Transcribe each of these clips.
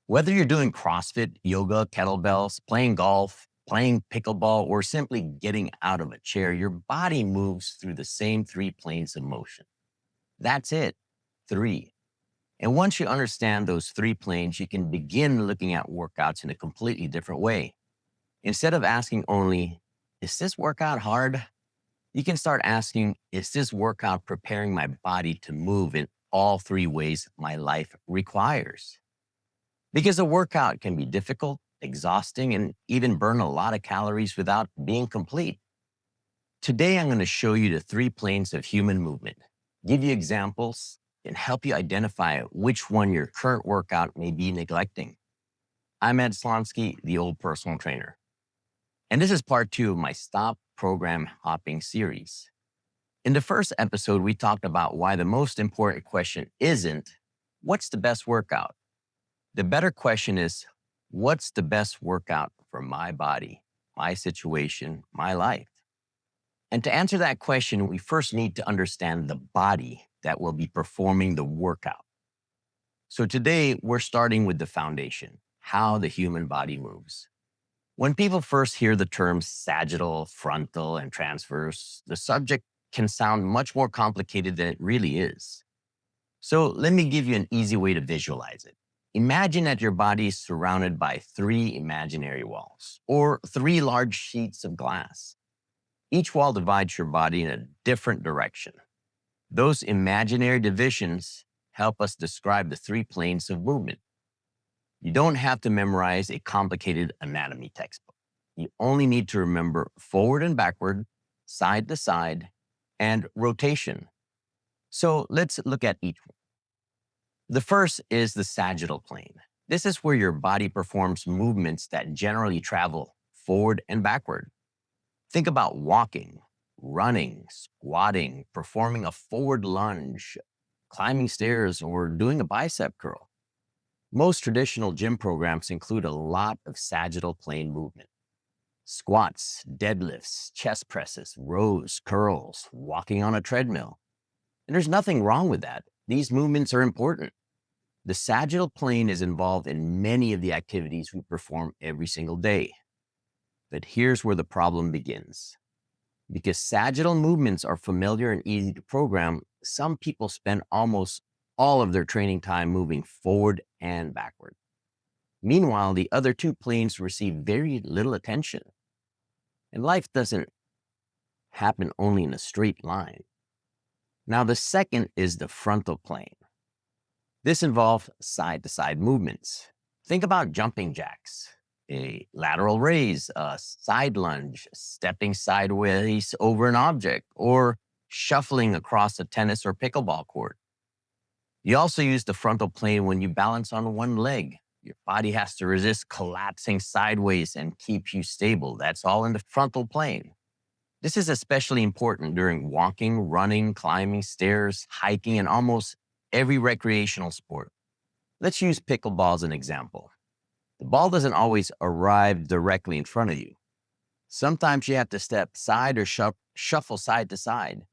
Whether you're doing CrossFit, yoga, kettlebells, playing golf, playing pickleball, or simply getting out of a chair, your body moves through the same three planes of motion. That's it, three. And once you understand those three planes, you can begin looking at workouts in a completely different way. Instead of asking only, is this workout hard? You can start asking, is this workout preparing my body to move in all three ways my life requires? Because a workout can be difficult, exhausting, and even burn a lot of calories without being complete. Today, I'm going to show you the three planes of human movement, give you examples, and help you identify which one your current workout may be neglecting. I'm Ed Slonsky, the old personal trainer, and this is part two of my Stop Program Hopping series. In the first episode, we talked about why the most important question isn't, what's the best workout? The better question is, what's the best workout for my body, my situation, my life? And to answer that question, we first need to understand the body that will be performing the workout. So today, we're starting with the foundation, how the human body moves. When people first hear the terms sagittal, frontal, and transverse, the subject can sound much more complicated than it really is. So let me give you an easy way to visualize it. Imagine that your body is surrounded by three imaginary walls, or three large sheets of glass. Each wall divides your body in a different direction. Those imaginary divisions help us describe the three planes of movement. You don't have to memorize a complicated anatomy textbook. You only need to remember forward and backward, side to side, and rotation. So let's look at each one. The first is the sagittal plane. This is where your body performs movements that generally travel forward and backward. Think about walking, running, squatting, performing a forward lunge, climbing stairs, or doing a bicep curl. Most traditional gym programs include a lot of sagittal plane movement. Squats, deadlifts, chest presses, rows, curls, walking on a treadmill. And there's nothing wrong with that. These movements are important. The sagittal plane is involved in many of the activities we perform every single day. But here's where the problem begins. Because sagittal movements are familiar and easy to program, some people spend almost all of their training time moving forward and backward. Meanwhile, the other two planes receive very little attention. And life doesn't happen only in a straight line. Now, the second is the frontal plane. This involves side-to-side movements. Think about jumping jacks, a lateral raise, a side lunge, stepping sideways over an object, or shuffling across a tennis or pickleball court. You also use the frontal plane when you balance on one leg. Your body has to resist collapsing sideways and keep you stable. That's all in the frontal plane. This is especially important during walking, running, climbing stairs, hiking, and almost every recreational sport. Let's use pickleball as an example. The ball doesn't always arrive directly in front of you. Sometimes you have to step side or shuffle side to side.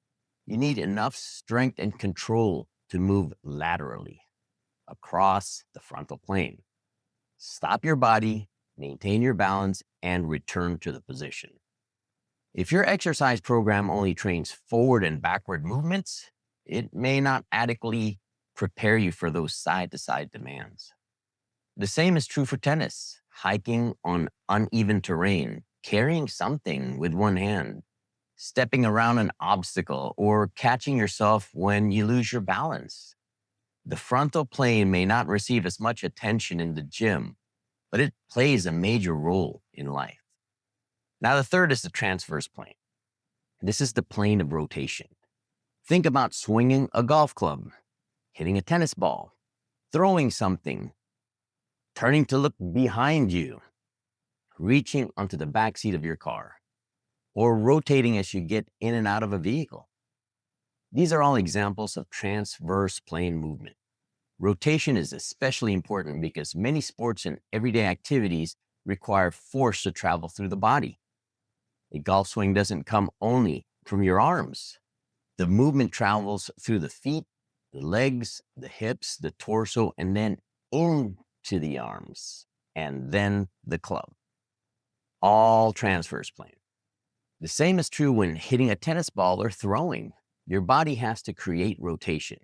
You need enough strength and control to move laterally across the frontal plane. Stop your body, maintain your balance, and return to the position. If your exercise program only trains forward and backward movements, it may not adequately prepare you for those side-to-side demands. The same is true for tennis, hiking on uneven terrain, carrying something with one hand, stepping around an obstacle, or catching yourself when you lose your balance. The frontal plane may not receive as much attention in the gym, but it plays a major role in life. Now, the third is the transverse plane. This is the plane of rotation. Think about swinging a golf club, hitting a tennis ball, throwing something, turning to look behind you, reaching onto the back seat of your car, or rotating as you get in and out of a vehicle. These are all examples of transverse plane movement. Rotation is especially important because many sports and everyday activities require force to travel through the body. A golf swing doesn't come only from your arms. The movement travels through the feet, the legs, the hips, the torso, and then into to the arms, and then the club. All transverse plane. The same is true when hitting a tennis ball or throwing. Your body has to create rotation,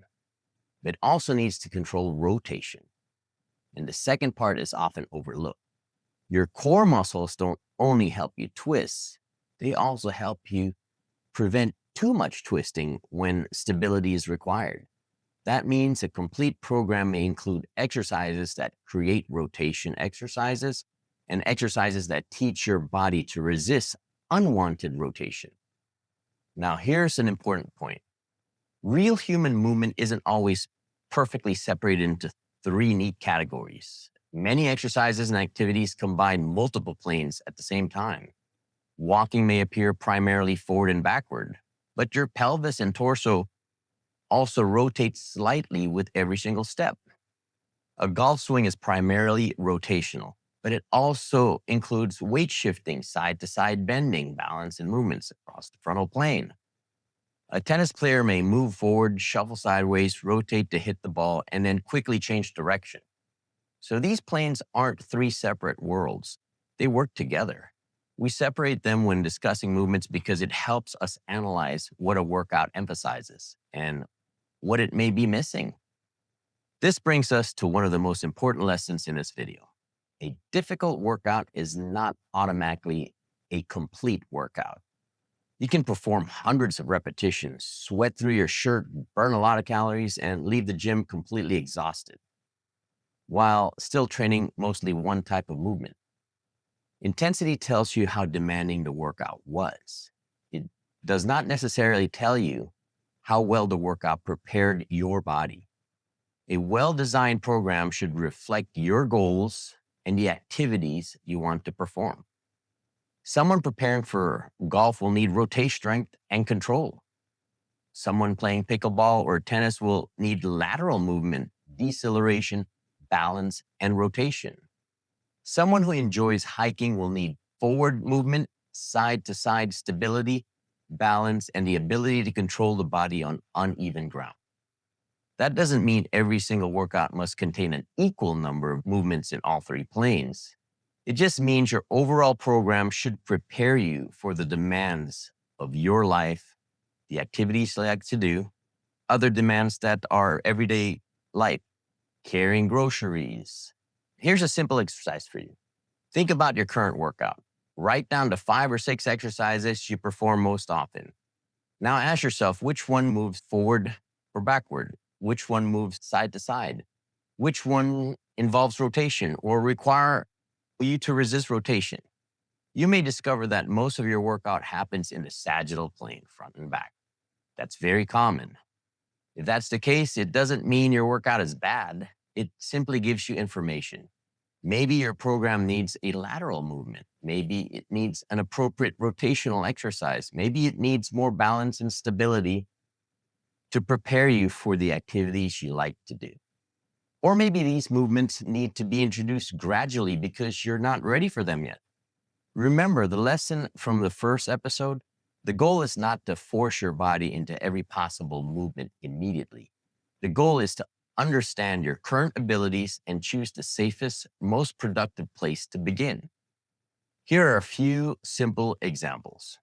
but also needs to control rotation. And the second part is often overlooked. Your core muscles don't only help you twist, they also help you prevent too much twisting when stability is required. That means a complete program may include exercises that create rotation exercises and exercises that teach your body to resist unwanted rotation. Now, here's an important point. Real human movement isn't always perfectly separated into three neat categories. Many exercises and activities combine multiple planes at the same time. Walking may appear primarily forward and backward, but your pelvis and torso also rotate slightly with every single step. A golf swing is primarily rotational, but it also includes weight shifting, side to side bending, balance, and movements across the frontal plane. A tennis player may move forward, shuffle sideways, rotate to hit the ball, and then quickly change direction. So these planes aren't three separate worlds. They work together. We separate them when discussing movements because it helps us analyze what a workout emphasizes and what it may be missing. This brings us to one of the most important lessons in this video. A difficult workout is not automatically a complete workout. You can perform hundreds of repetitions, sweat through your shirt, burn a lot of calories, and leave the gym completely exhausted, while still training mostly one type of movement. Intensity tells you how demanding the workout was. It does not necessarily tell you how well the workout prepared your body. A well-designed program should reflect your goals and the activities you want to perform. Someone preparing for golf will need rotation strength and control. Someone playing pickleball or tennis will need lateral movement, deceleration, balance, and rotation. Someone who enjoys hiking will need forward movement, side-to-side stability, balance, and the ability to control the body on uneven ground. That doesn't mean every single workout must contain an equal number of movements in all three planes. It just means your overall program should prepare you for the demands of your life, the activities you like to do, other demands that are everyday life, carrying groceries. Here's a simple exercise for you. Think about your current workout. Write down the 5 or 6 exercises you perform most often. Now ask yourself which one moves forward or backward, which one moves side to side, which one involves rotation or require you to resist rotation. You may discover that most of your workout happens in the sagittal plane, front and back. That's very common. If that's the case, it doesn't mean your workout is bad. It simply gives you information. Maybe your program needs a lateral movement. Maybe it needs an appropriate rotational exercise. Maybe it needs more balance and stability to prepare you for the activities you like to do. Or maybe these movements need to be introduced gradually because you're not ready for them yet. Remember the lesson from the first episode? The goal is not to force your body into every possible movement immediately. The goal is to understand your current abilities and choose the safest, most productive place to begin. Here are a few simple examples.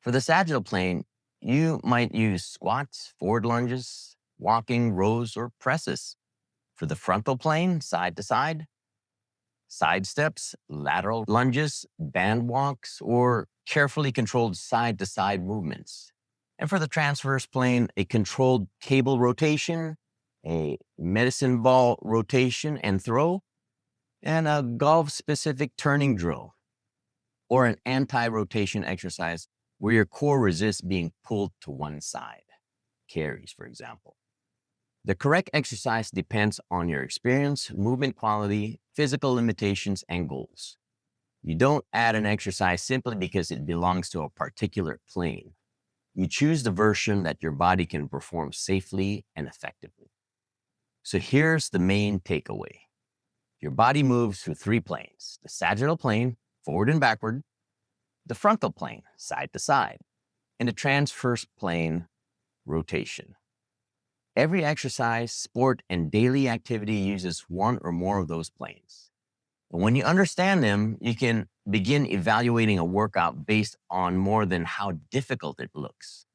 For the sagittal plane, you might use squats, forward lunges, walking, rows, or presses. For the frontal plane, side to side, side steps, lateral lunges, band walks, or carefully controlled side to side movements. And for the transverse plane, a controlled cable rotation, a medicine ball rotation and throw, and a golf specific turning drill, or an anti-rotation exercise where your core resists being pulled to one side. Carries, for example. The correct exercise depends on your experience, movement quality, physical limitations, and goals. You don't add an exercise simply because it belongs to a particular plane. You choose the version that your body can perform safely and effectively. So here's the main takeaway. Your body moves through 3 planes: the sagittal plane, forward and backward, the frontal plane, side to side, and the transverse plane, rotation. Every exercise, sport, and daily activity uses one or more of those planes. And when you understand them, you can begin evaluating a workout based on more than how difficult it looks.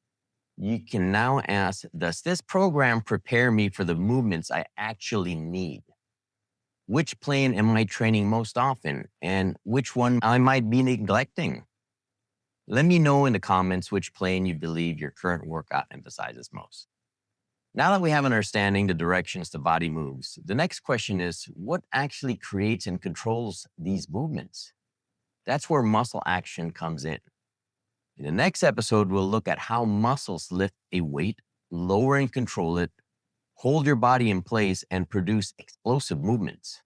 You can now ask, does this program prepare me for the movements I actually need? Which plane am I training most often? And which one I might be neglecting? Let me know in the comments which plane you believe your current workout emphasizes most. Now that we have an understanding the directions the body moves, the next question is what actually creates and controls these movements? That's where muscle action comes in. In the next episode, we'll look at how muscles lift a weight, lower and control it, hold your body in place, and produce explosive movements.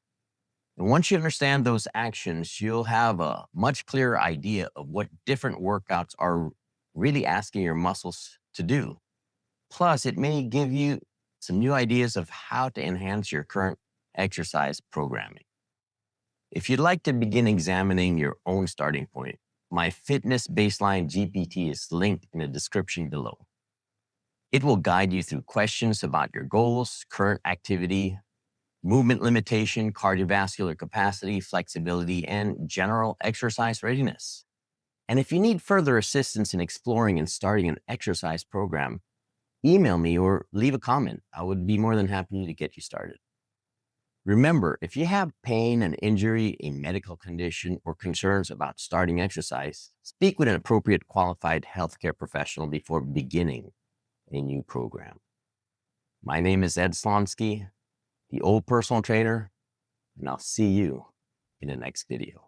And once you understand those actions, you'll have a much clearer idea of what different workouts are really asking your muscles to do. Plus, it may give you some new ideas of how to enhance your current exercise programming. If you'd like to begin examining your own starting point, my Fitness Baseline GPT is linked in the description below. It will guide you through questions about your goals, current activity, movement limitation, cardiovascular capacity, flexibility, and general exercise readiness. And if you need further assistance in exploring and starting an exercise program, email me or leave a comment. I would be more than happy to get you started. Remember, if you have pain, an injury, a medical condition, or concerns about starting exercise, speak with an appropriate qualified healthcare professional before beginning a new program. My name is Ed Slonsky, the old personal trainer, and I'll see you in the next video.